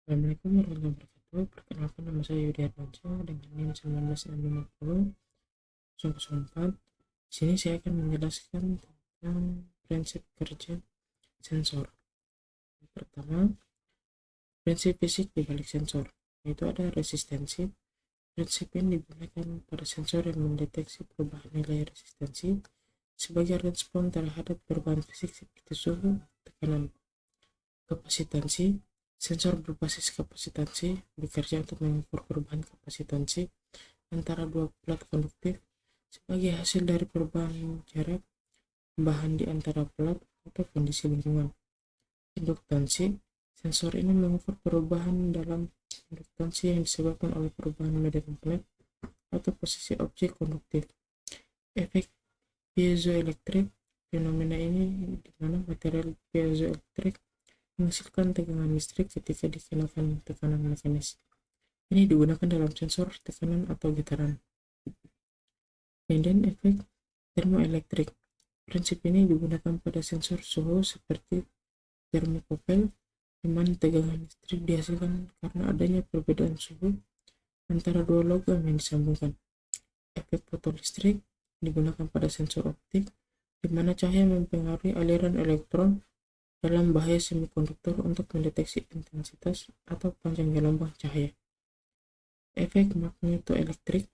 Assalamualaikum warahmatullahi wabarakatuh. Perkenalkan, nama saya Yudi Armansyah dengan NIM 1950. Di sini saya akan menjelaskan tentang prinsip kerja sensor. Yang pertama, prinsip fisik di balik sensor, yaitu ada resistensi. Prinsip ini digunakan pada sensor yang mendeteksi perubahan nilai resistensi sebagai respon terhadap perubahan fisik seperti suhu, tekanan. Kapasitansi. Sensor berbasis kapasitansi bekerja untuk mengukur perubahan kapasitansi antara dua plat konduktif sebagai hasil dari perubahan jarak bahan di antara plat atau kondisi lingkungan. Induktansi. Sensor ini mengukur perubahan dalam induktansi yang disebabkan oleh perubahan medan magnet atau posisi objek konduktif. Efek piezoelektrik. Fenomena ini di mana material piezoelektrik menghasilkan tegangan listrik ketika dikenakan tekanan mekanis. Ini digunakan dalam sensor tekanan atau getaran. Kemudian efek termoelektrik. Prinsip ini digunakan pada sensor suhu seperti termokopel, di mana tegangan listrik dihasilkan karena adanya perbedaan suhu antara dua logam yang disambungkan. Efek fotolistrik digunakan pada sensor optik, di mana cahaya mempengaruhi aliran elektron dalam bahaya semikonduktor untuk mendeteksi intensitas atau panjang gelombang cahaya. Efek magnetoelektrik.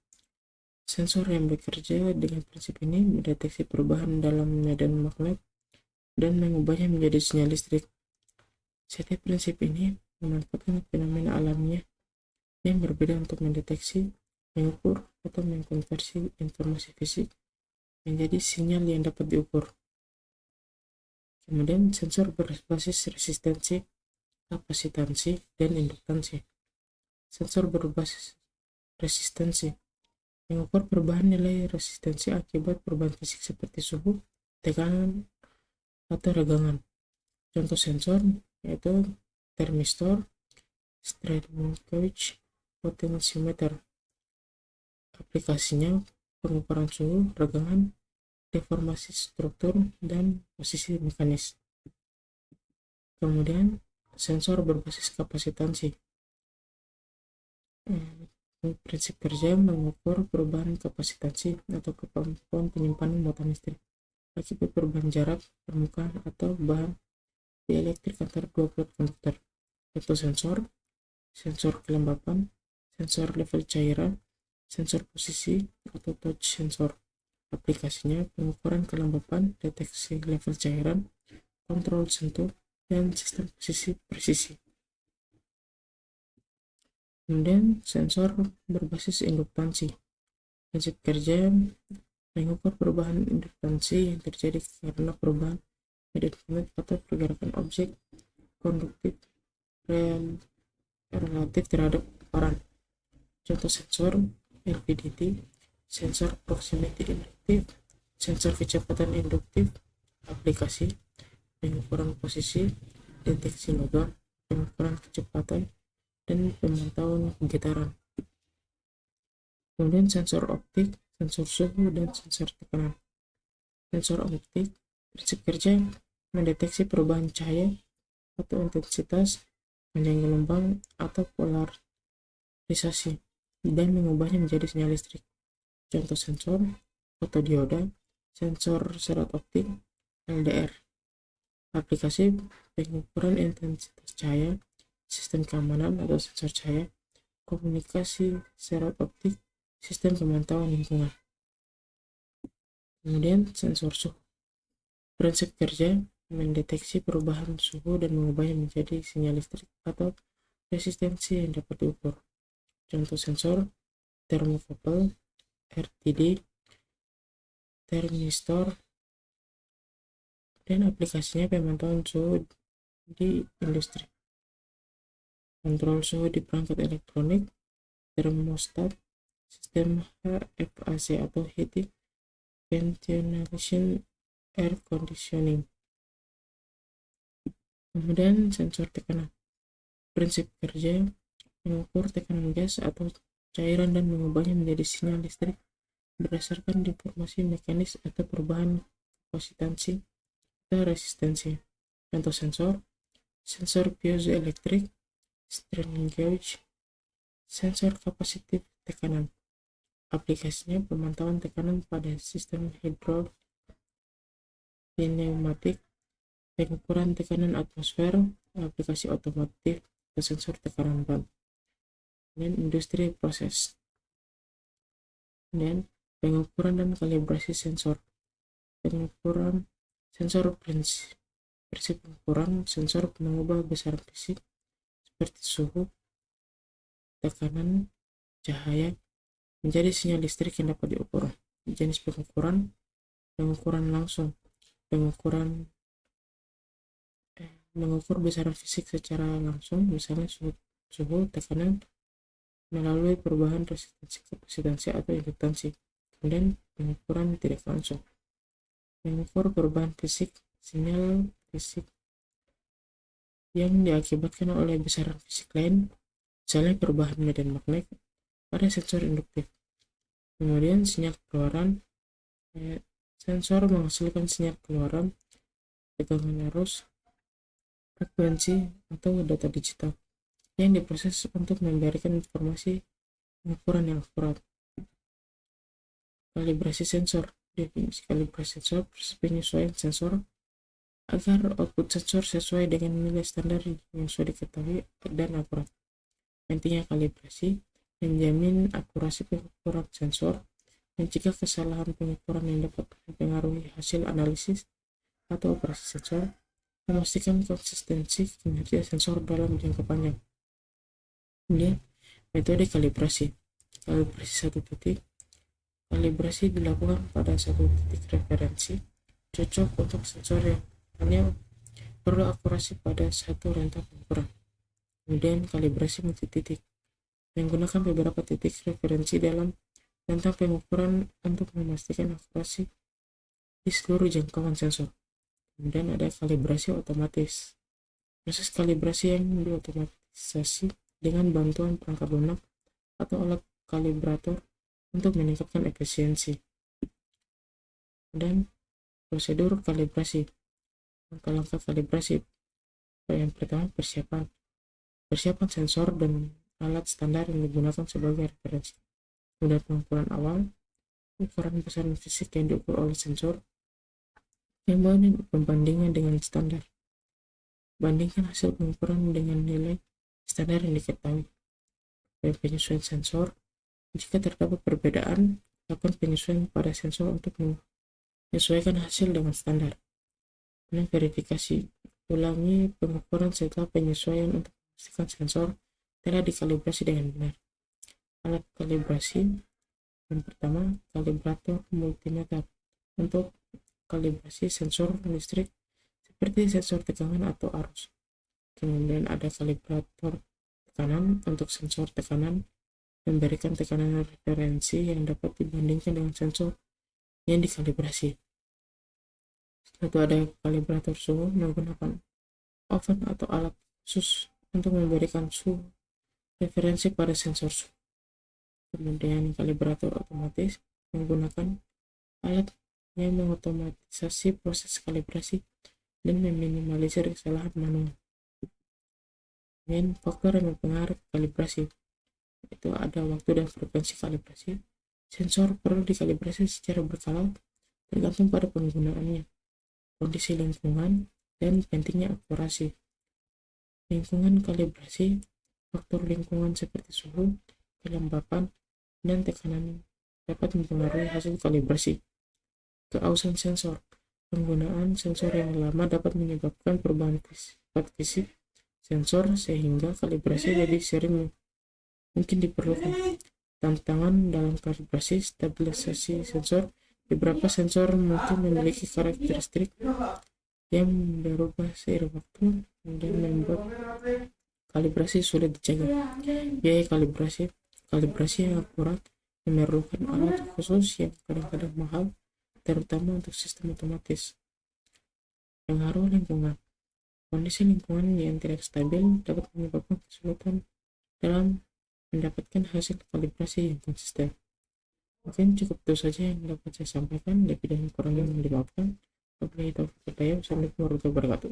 Sensor yang bekerja dengan prinsip ini mendeteksi perubahan dalam medan magnet dan mengubahnya menjadi sinyal listrik. Setiap prinsip ini memanfaatkan fenomena alamiah yang berbeda untuk mendeteksi, mengukur, atau mengkonversi informasi fisik menjadi sinyal yang dapat diukur. Kemudian sensor berbasis resistensi, kapasitansi, dan induktansi. Sensor berbasis resistensi mengukur perubahan nilai resistensi akibat perubahan fisik seperti suhu, tekanan, atau regangan. Contoh sensor yaitu termistor, strain gauge, potentiometer. Aplikasinya pengukuran suhu, regangan, deformasi struktur, dan posisi mekanis. Kemudian sensor berbasis kapasitansi. Prinsip kerja mengukur perubahan kapasitansi atau kemampuan penyimpanan muatan listrik akibat perubahan jarak permukaan atau bahan dielektrik antara dua plat konduktor. Contoh sensor, sensor kelembapan, sensor level cairan, sensor posisi atau touch sensor. Aplikasinya pengukuran kelembapan, deteksi level cairan, kontrol sentuh, dan sistem posisi presisi. Kemudian sensor berbasis induktansi. Prinsip kerja mengukur perubahan induktansi yang terjadi karena perubahan medan magnet atau pergerakan objek konduktif relatif terhadap paparan. Contoh sensor LVDT, sensor proximity induktif, sensor kecepatan induktif. Aplikasi pengukuran posisi, deteksi logam, pengukuran kecepatan, dan pemantauan getaran. Kemudian sensor optik, sensor suhu, dan sensor tekanan. Sensor optik, prinsip kerja mendeteksi perubahan cahaya atau intensitas, panjang gelombang, atau polarisasi, dan mengubahnya menjadi sinyal listrik. Contoh sensor fotodioda, sensor serat optik, LDR. Aplikasi pengukuran intensitas cahaya, sistem keamanan atau sensor cahaya, komunikasi serat optik, sistem pemantauan lingkungan. Kemudian sensor suhu. Prinsip kerja mendeteksi perubahan suhu dan mengubahnya menjadi sinyal listrik atau resistensi yang dapat diukur. Contoh sensor termokopel, RTD, termistor, dan aplikasinya pemantauan suhu di industri. Kontrol suhu di perangkat elektronik, termostat, sistem HVAC atau heating, ventilation, air conditioning. Kemudian sensor tekanan. Prinsip kerja mengukur tekanan gas atau cairan dan mengubahnya menjadi sinyal listrik berdasarkan deformasi mekanis atau perubahan kapasitansi atau resistensi. Contoh sensor piezoelektrik, strain gauge, sensor kapasitif tekanan. Aplikasinya pemantauan tekanan pada sistem hidrolik, pneumatik, pengukuran tekanan atmosfer, aplikasi otomotif, sensor tekanan ban, dan industri proses. Dan pengukuran dan kalibrasi sensor. Pengukuran sensor prinsip pengukuran sensor mengubah besaran fisik seperti suhu, tekanan, cahaya menjadi sinyal listrik yang dapat diukur. Jenis pengukuran langsung, mengukur besaran fisik secara langsung, misalnya suhu, tekanan, melalui perubahan resistansi, kapasitansi, atau induktansi. Kemudian pengukuran tidak langsung, mengukur perubahan fisik, sinyal fisik yang diakibatkan oleh besaran fisik lain, misalnya perubahan medan magnet pada sensor induktif. Kemudian sinyal keluaran, sensor menghasilkan sinyal keluaran, tegangan arus, frekuensi, atau data digital yang diproses untuk memberikan informasi pengukuran yang akurat. Kalibrasi sensor. Definisi kalibrasi sensor, penyesuaian sensor agar output sensor sesuai dengan nilai standar yang sudah diketahui dan akurat. Pentingnya kalibrasi menjamin akurasi pengukuran sensor, mencegah kesalahan pengukuran yang dapat mempengaruhi hasil analisis atau operasi sensor, memastikan konsistensi kinerja sensor dalam jangka panjang. Kemudian metode kalibrasi. Kalibrasi satu titik. Kalibrasi dilakukan pada satu titik referensi, cocok untuk sensor yang hanya perlu akurasi pada satu rentang pengukuran. Kemudian kalibrasi multi titik, menggunakan beberapa titik referensi dalam rentang pengukuran untuk memastikan akurasi di seluruh jangkauan sensor. Kemudian ada kalibrasi otomatis, proses kalibrasi yang diotomatisasi dengan bantuan perangkat lunak atau alat kalibrator untuk meningkatkan efisiensi. Dan prosedur kalibrasi, langkah-langkah kalibrasi. Yang pertama, persiapan sensor dan alat standar yang digunakan sebagai referensi. Kemudian pengukuran awal, ukuran besaran fisik yang diukur oleh sensor, kemudian pembandingan dengan standar. Bandingkan hasil pengukuran dengan nilai standar yang diketahui. Penyesuaian sensor. Jika terdapat perbedaan, lakukan penyesuaian pada sensor untuk menyesuaikan hasil dengan standar. Kemudian verifikasi. Ulangi pengukuran setelah penyesuaian untuk memastikan sensor telah dikalibrasi dengan benar. Alat kalibrasi. Yang pertama, kalibrator multimeter untuk kalibrasi sensor listrik seperti sensor tegangan atau arus. Kemudian ada kalibrator tekanan untuk sensor tekanan, memberikan tekanan referensi yang dapat dibandingkan dengan sensor yang dikalibrasi. Setelah itu ada kalibrator suhu, menggunakan oven atau alat khusus untuk memberikan suhu referensi pada sensor suhu. Kemudian kalibrator otomatis, menggunakan alat yang mengotomatisasi proses kalibrasi dan meminimalisir kesalahan manual. Kemudian faktor yang mempengaruhi kalibrasi, itu ada waktu dan frekuensi kalibrasi. Sensor perlu dikalibrasi secara berkala tergantung pada penggunaannya, kondisi lingkungan, dan pentingnya akurasi. Lingkungan kalibrasi, faktor lingkungan seperti suhu, kelembapan, dan tekanan dapat mempengaruhi hasil kalibrasi. Keausan sensor, penggunaan sensor yang lama dapat menyebabkan perubahan sifat fisik sensor sehingga kalibrasi lebih sering mungkin diperlukan. Tantangan dalam kalibrasi stabilisasi sensor. Beberapa sensor mungkin memiliki karakteristik yang berubah seiring waktu dan membuat kalibrasi sulit dijaga. Biaya kalibrasi yang akurat memerlukan alat khusus yang kadang-kadang mahal, terutama untuk sistem otomatis. Pengaruh lingkungan. Kondisi lingkungan yang tidak stabil dapat menyebabkan kesulitan dalam mendapatkan hasil kalibrasi yang konsisten. Mungkin cukup itu saja yang dapat saya sampaikan. Lebih dan kurangnya mohon dimaafkan. Wabillahi taufiq wal hidayah. Wassalamualaikum warahmatullahi wabarakatuh.